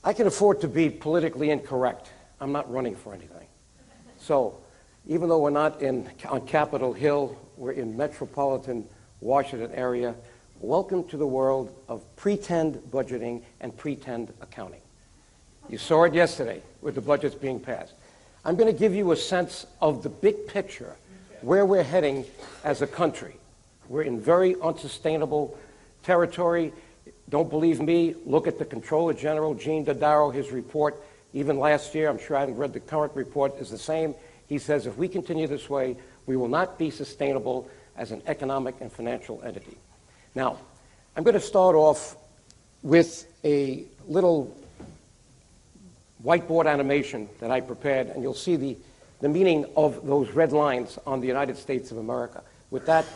I can afford to be politically incorrect. I'm not running for anything. So even though we're not on Capitol Hill, we're in metropolitan Washington area, welcome to the world of pretend budgeting and pretend accounting. You saw it yesterday with the budgets being passed. I'm going to give you a sense of the big picture, where we're heading as a country. We're in very unsustainable territory. Don't believe me? Look at the Comptroller General, Gene Dodaro, his report. Even last year, I'm sure I haven't read the current report, is the same. He says if we continue this way, we will not be sustainable as an economic and financial entity. Now, I'm going to start off with a little whiteboard animation that I prepared, and you'll see the meaning of those red lines on the United States of America. With that,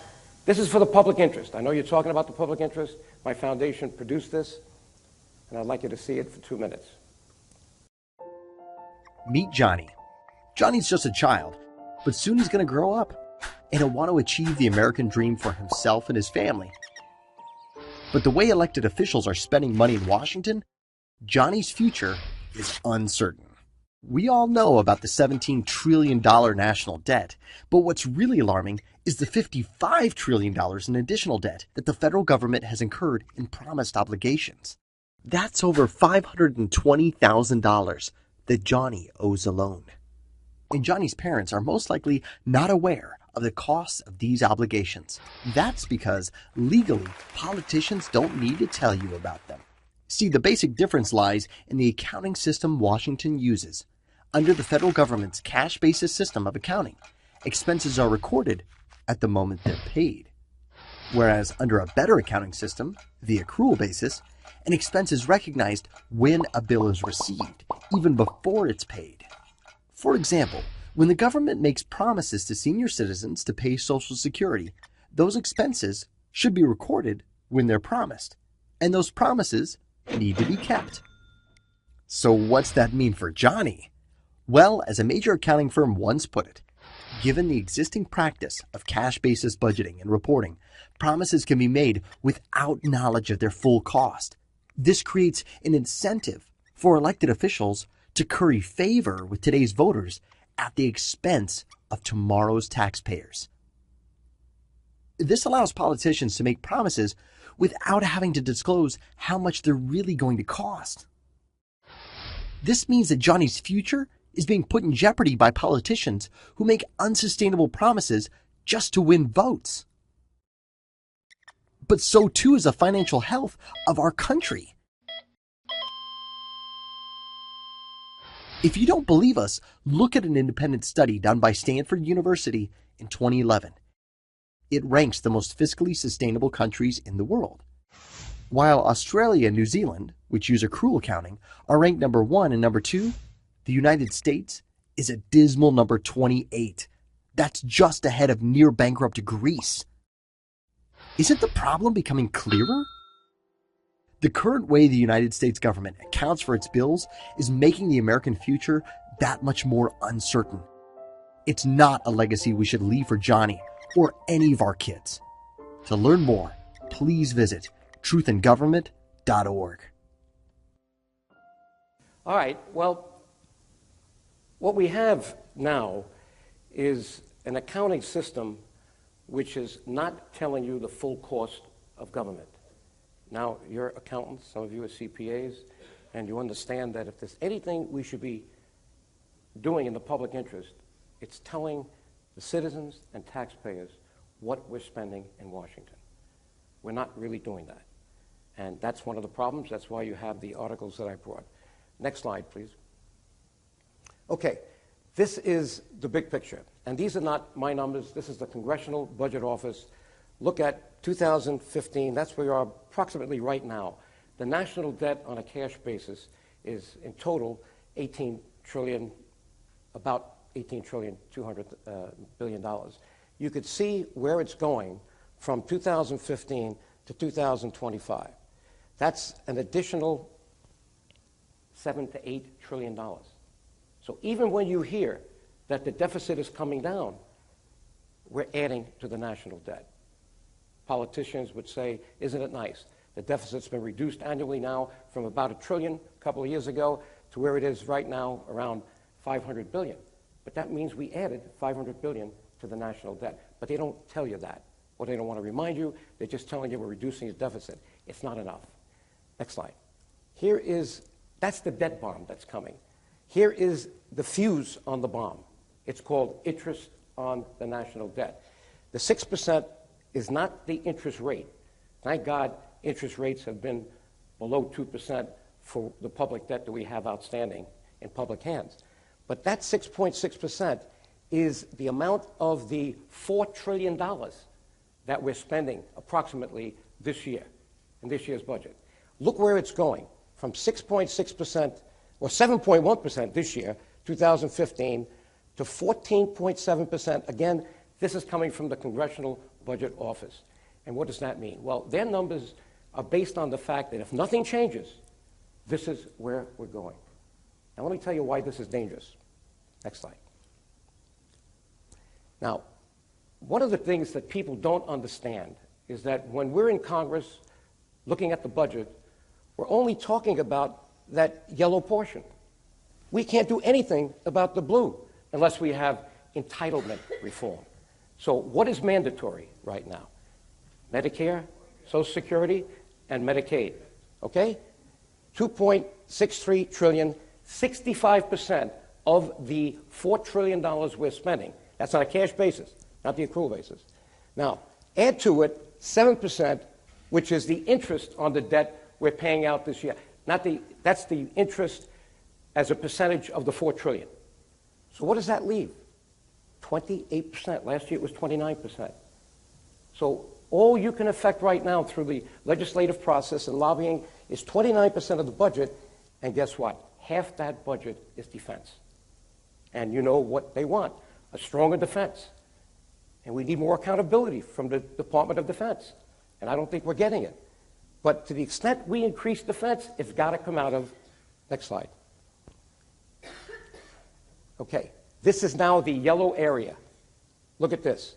this is for the public interest. I know you're talking about the public interest. My foundation produced this, and I'd like you to see it for 2 minutes. Meet Johnny. Johnny's just a child, but soon he's going to grow up, and he'll want to achieve the American dream for himself and his family. But the way elected officials are spending money in Washington, Johnny's future is uncertain. We all know about the $17 trillion national debt, but what's really alarming is the $55 trillion in additional debt that the federal government has incurred in promised obligations. That's over $520,000 that Johnny owes alone. And Johnny's parents are most likely not aware of the costs of these obligations. That's because legally, politicians don't need to tell you about them. See, the basic difference lies in the accounting system Washington uses. Under the federal government's cash-basis system of accounting, expenses are recorded at the moment they're paid. Whereas under a better accounting system, the accrual basis, an expense is recognized when a bill is received, even before it's paid. For example, when the government makes promises to senior citizens to pay Social Security, those expenses should be recorded when they're promised, and those promises need to be kept. So what's that mean for Johnny? Well, as a major accounting firm once put it, given the existing practice of cash-basis budgeting and reporting, promises can be made without knowledge of their full cost. This creates an incentive for elected officials to curry favor with today's voters at the expense of tomorrow's taxpayers. This allows politicians to make promises without having to disclose how much they're really going to cost. This means that Johnny's future is being put in jeopardy by politicians who make unsustainable promises just to win votes. But so too is the financial health of our country. If you don't believe us, look at an independent study done by Stanford University in 2011. It ranks the most fiscally sustainable countries in the world. While Australia and New Zealand, which use accrual accounting, are ranked number 1 and number 2, the United States is a dismal number 28. That's just ahead of near bankrupt Greece. Isn't the problem becoming clearer? The current way the United States government accounts for its bills is making the American future that much more uncertain. It's not a legacy we should leave for Johnny or any of our kids. To learn more, please visit truthandgovernment.org. All right, well, what we have now is an accounting system which is not telling you the full cost of government. Now, you're accountants, some of you are CPAs, and you understand that if there's anything we should be doing in the public interest, it's telling the citizens and taxpayers what we're spending in Washington. We're not really doing that. And that's one of the problems. That's why you have the articles that I brought. Next slide, please. Okay, this is the big picture. And these are not my numbers. This is the Congressional Budget Office. Look at 2015. That's where we are approximately right now. The national debt on a cash basis is in total about $18.2 trillion. You could see where it's going from 2015 to 2025. That's an additional $7 to $8 trillion. So even when you hear that the deficit is coming down, we're adding to the national debt. Politicians would say, isn't it nice The deficit's been reduced annually now from about $1 trillion a couple of years ago to where it is right now, around $500 billion. But that means we added $500 billion to the national debt. But they don't tell you that, or they don't want to remind you. They're just telling you we're reducing the deficit. It's not enough. Next slide. That's the debt bomb that's coming. Here is the fuse on the bomb. It's called interest on the national debt. The 6% is not the interest rate. Thank God interest rates have been below 2% for the public debt that we have outstanding in public hands. But that 6.6% is the amount of the $4 trillion that we're spending approximately this year, in this year's budget. Look where it's going, from 6.6%, or 7.1% this year, 2015, to 14.7%. Again, this is coming from the Congressional Budget Office. And what does that mean? Well, their numbers are based on the fact that if nothing changes, this is where we're going. Now, let me tell you why this is dangerous. Next slide. Now, one of the things that people don't understand is that when we're in Congress looking at the budget, we're only talking about that yellow portion. We can't do anything about the blue unless we have entitlement reform. So what is mandatory right now? Medicare, Social Security, and Medicaid, okay? 2.63 trillion, 65% of the $4 trillion we're spending. That's on a cash basis, not the accrual basis. Now, add to it 7%, which is the interest on the debt we're paying out this year. That's the interest as a percentage of the $4 trillion. So what does that leave? 28%. Last year it was 29%. So all you can affect right now through the legislative process and lobbying is 29% of the budget, and guess what? Half that budget is defense. And you know what they want, a stronger defense. And we need more accountability from the Department of Defense. And I don't think we're getting it. But to the extent we increase defense, it's got to come out of, next slide. Okay, this is now the yellow area. Look at this.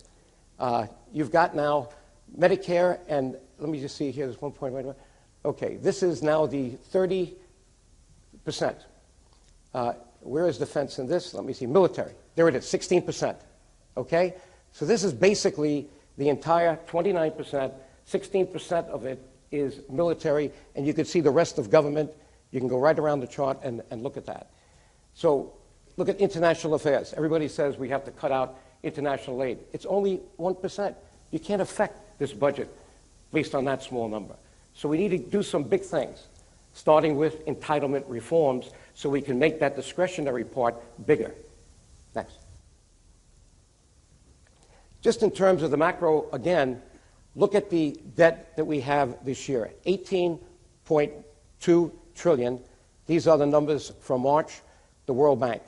You've got now Medicare, and let me just see here, there's one point right away. Okay, this is now the 30%. Where is defense in this? Let me see, military. There it is, 16%. Okay, so this is basically the entire 29%, 16% of it is military, and you can see the rest of government. You can go right around the chart and look at that. So look at international affairs. Everybody says we have to cut out international aid. It's only 1%. You can't affect this budget based on that small number. So we need to do some big things, starting with entitlement reforms so we can make that discretionary part bigger. Next. Just in terms of the macro, again, look at the debt that we have this year, 18.2 trillion. These are the numbers from March, the World Bank.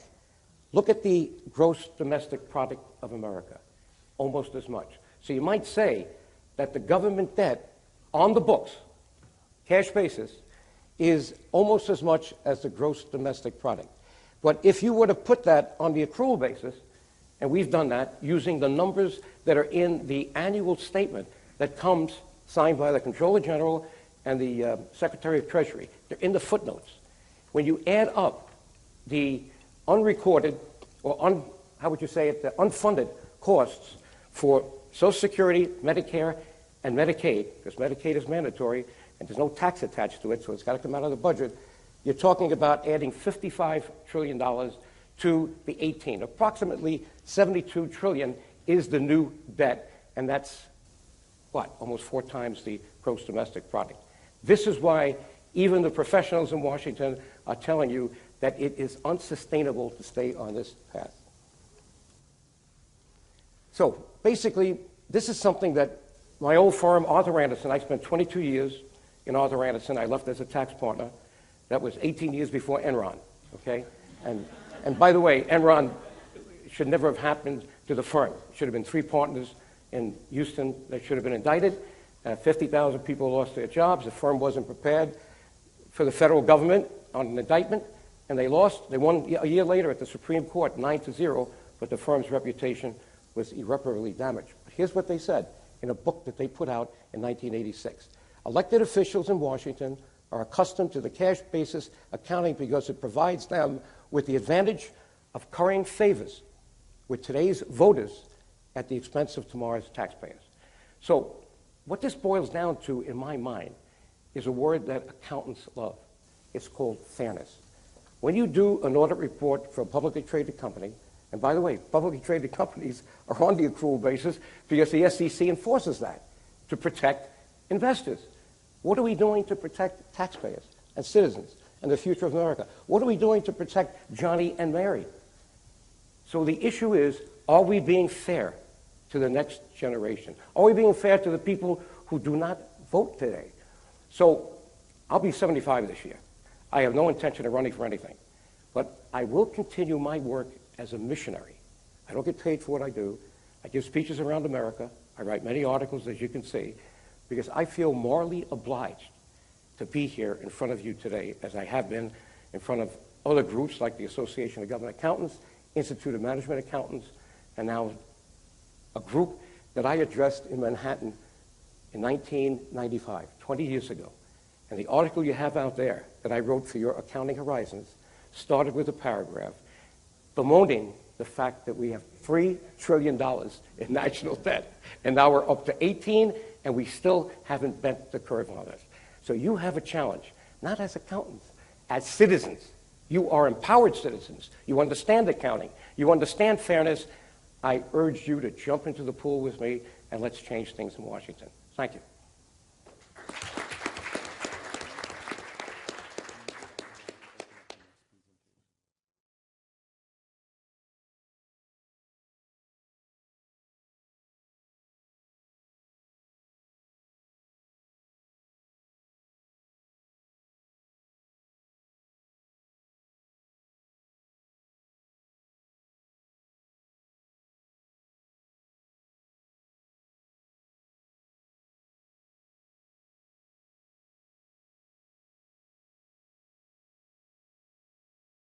Look at the gross domestic product of America, almost as much. So you might say that the government debt on the books, cash basis, is almost as much as the gross domestic product. But if you were to put that on the accrual basis, and we've done that using the numbers that are in the annual statement that comes signed by the Comptroller General and the Secretary of Treasury. They're in the footnotes. When you add up the unrecorded, or how would you say it, the unfunded costs for Social Security, Medicare, and Medicaid, because Medicaid is mandatory and there's no tax attached to it, so it's got to come out of the budget, you're talking about adding $55 trillion to the 18. Approximately $72 trillion is the new debt, and that's what? Almost 4 times the gross domestic product. This is why even the professionals in Washington are telling you that it is unsustainable to stay on this path. So basically, this is something that my old firm, Arthur Andersen, I spent 22 years in Arthur Andersen. I left as a tax partner. That was 18 years before Enron, okay? And by the way, Enron should never have happened to the firm. It should have been 3 partners in Houston that should have been indicted. 50,000 people lost their jobs. The firm wasn't prepared for the federal government on an indictment, and they lost. They won a year later at the Supreme Court, 9-0, but the firm's reputation was irreparably damaged. But here's what they said in a book that they put out in 1986. Elected officials in Washington are accustomed to the cash basis accounting because it provides them with the advantage of currying favors with today's voters at the expense of tomorrow's taxpayers. So what this boils down to, in my mind, is a word that accountants love. It's called fairness. When you do an audit report for a publicly traded company, and by the way, publicly traded companies are on the accrual basis because the SEC enforces that to protect investors. What are we doing to protect taxpayers and citizens and the future of America? What are we doing to protect Johnny and Mary? So the issue is, are we being fair to the next generation? Are we being fair to the people who do not vote today? So I'll be 75 this year. I have no intention of running for anything. But I will continue my work as a missionary. I don't get paid for what I do. I give speeches around America. I write many articles, as you can see, because I feel morally obliged to be here in front of you today, as I have been in front of other groups like the Association of Government Accountants, Institute of Management Accountants, and now a group that I addressed in Manhattan in 1995, 20 years ago. And the article you have out there that I wrote for your Accounting Horizons started with a paragraph bemoaning the fact that we have $3 trillion in national debt, and now we're up to 18, and we still haven't bent the curve on it. So you have a challenge, not as accountants, as citizens. You are empowered citizens. You understand accounting. You understand fairness. I urge you to jump into the pool with me, and let's change things in Washington. Thank you.